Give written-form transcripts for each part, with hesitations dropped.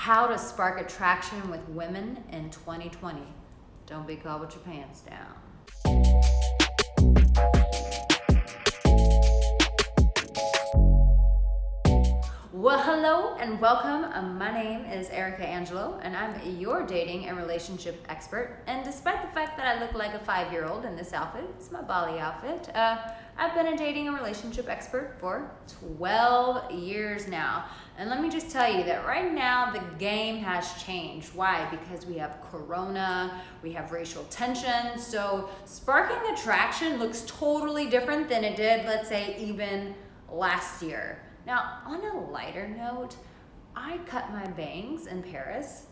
How to spark attraction with women in 2020. Don't be caught with your pants down. Well, hello and welcome. My name is Arica Angelo, and I'm your dating and relationship expert. And despite the fact that I look like a 5-year-old in this outfit, it's my Bali outfit, I've been a dating and relationship expert for 12 years now. And let me just tell you that right now the game has changed. Why? Because we have Corona, we have racial tension. So sparking attraction looks totally different than it did, let's say, even last year. Now, on a lighter note, I cut my bangs in Paris,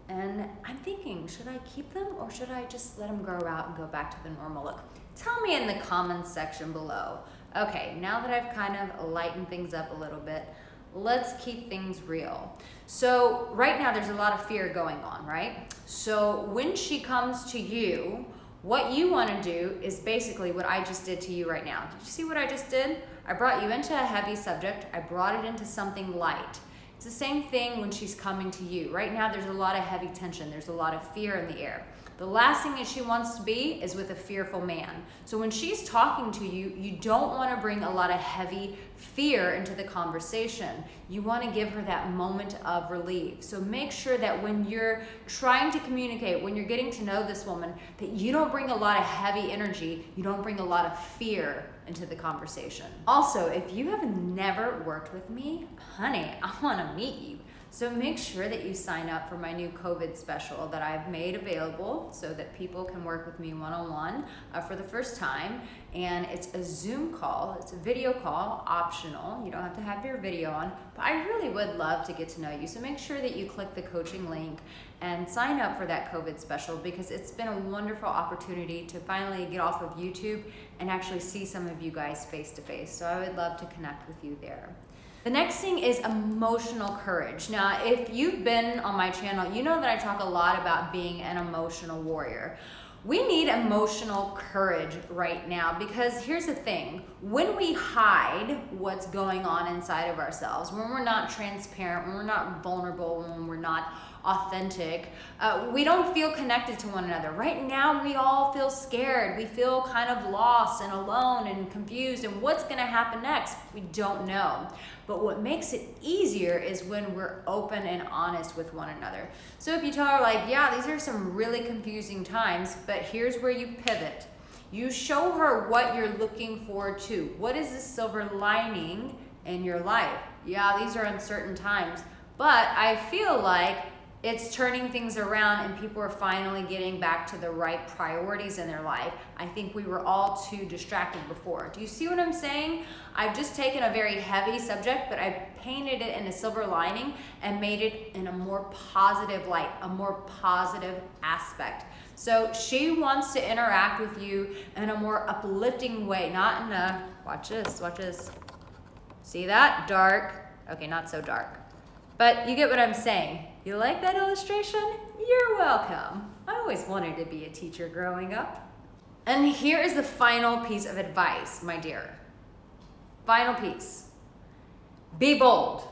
and I'm thinking, should I keep them or should I just let them grow out and go back to the normal look? Tell me in the comments section below. Okay, now that I've kind of lightened things up a little bit, let's keep things real. So right now there's a lot of fear going on, right? So when she comes to you, what you want to do is basically what I just did to you right now. Did you see what I just did? I brought you into a heavy subject. I brought it into something light. It's the same thing when she's coming to you. Right now, there's a lot of heavy tension. There's a lot of fear in the air. The last thing that she wants to be is with a fearful man. So when she's talking to you, you don't want to bring a lot of heavy fear into the conversation. You want to give her that moment of relief. So make sure that when you're trying to communicate, when you're getting to know this woman, that you don't bring a lot of heavy energy, you don't bring a lot of fear into the conversation. Also, if you have never worked with me, honey, I want to meet you. So make sure that you sign up for my new COVID special that I've made available so that people can work with me one-on-one for the first time. And it's a Zoom call, it's a video call, optional. You don't have to have your video on, but I really would love to get to know you. So make sure that you click the coaching link and sign up for that COVID special, because it's been a wonderful opportunity to finally get off of YouTube and actually see some of you guys face to face. So I would love to connect with you there. The next thing is emotional courage. Now, if you've been on my channel, you know that I talk a lot about being an emotional warrior. We need emotional courage right now, because here's the thing. When we hide what's going on inside of ourselves, when we're not transparent, when we're not vulnerable, when we're not authentic, we don't feel connected to one another. Right now, we all feel scared. We feel kind of lost and alone and confused, and what's gonna happen next? We don't know. But what makes it easier is when we're open and honest with one another. So if you tell her, like, yeah, these are some really confusing times, but here's where you pivot. You show her what you're looking forward to. What is the silver lining in your life? Yeah, these are uncertain times, but I feel like it's turning things around and people are finally getting back to the right priorities in their life. I think we were all too distracted before. Do you see what I'm saying? I've just taken a very heavy subject, but I painted it in a silver lining and made it in a more positive light, a more positive aspect. So she wants to interact with you in a more uplifting way, not in a, watch this. See that? Dark. Okay, not so dark. But you get what I'm saying. You like that illustration? You're welcome. I always wanted to be a teacher growing up. And here is the final piece of advice, my dear. Final piece. Be bold.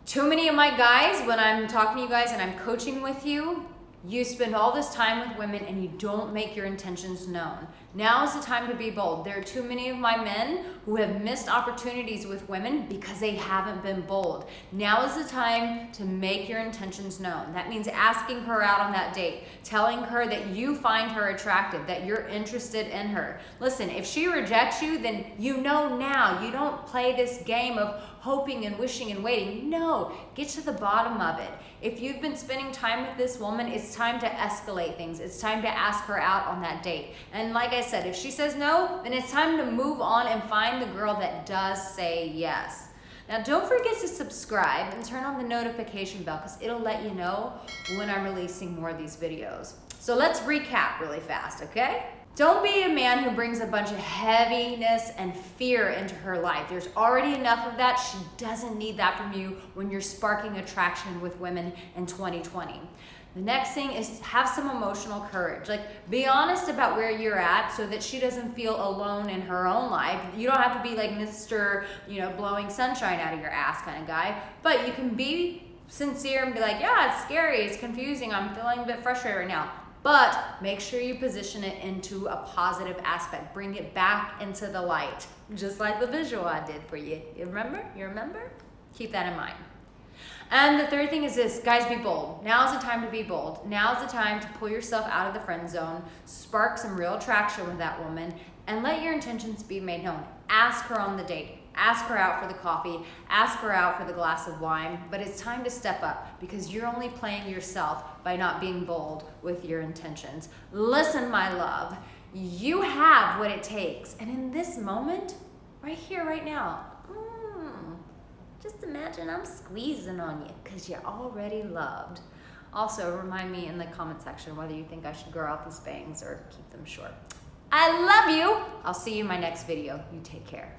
Too many of my guys, when I'm talking to you guys and I'm coaching with you, you spend all this time with women and you don't make your intentions known. Now is the time to be bold. There are too many of my men who have missed opportunities with women because they haven't been bold. Now is the time to make your intentions known. That means asking her out on that date, telling her that you find her attractive, that you're interested in her. Listen, if she rejects you, then you know now. You don't play this game of hoping and wishing and waiting. No, get to the bottom of it. If you've been spending time with this woman, it's time to escalate things. It's time to ask her out on that date. And like I said, if she says no, then it's time to move on and find the girl that does say yes. Now, don't forget to subscribe and turn on the notification bell, because it'll let you know when I'm releasing more of these videos. So let's recap really fast, okay? Don't be a man who brings a bunch of heaviness and fear into her life. There's already enough of that. She doesn't need that from you when you're sparking attraction with women in 2020. The next thing is have some emotional courage. Like, be honest about where you're at so that she doesn't feel alone in her own life. You don't have to be like Mr., blowing sunshine out of your ass kind of guy, but you can be sincere and be like, yeah, it's scary, it's confusing, I'm feeling a bit frustrated right now. But make sure you position it into a positive aspect. Bring it back into the light, just like the visual I did for you. You remember? You remember? Keep that in mind. And the third thing is this, guys, be bold. Now's the time to be bold. Now's the time to pull yourself out of the friend zone, spark some real traction with that woman, and let your intentions be made known. Ask her on the date. Ask her out for the coffee. Ask her out for the glass of wine. But it's time to step up because you're only playing yourself by not being bold with your intentions. Listen, my love, you have what it takes. And in this moment, right here, right now, just imagine I'm squeezing on you because you're already loved. Also, remind me in the comment section whether you think I should grow out these bangs or keep them short. I love you. I'll see you in my next video. You take care.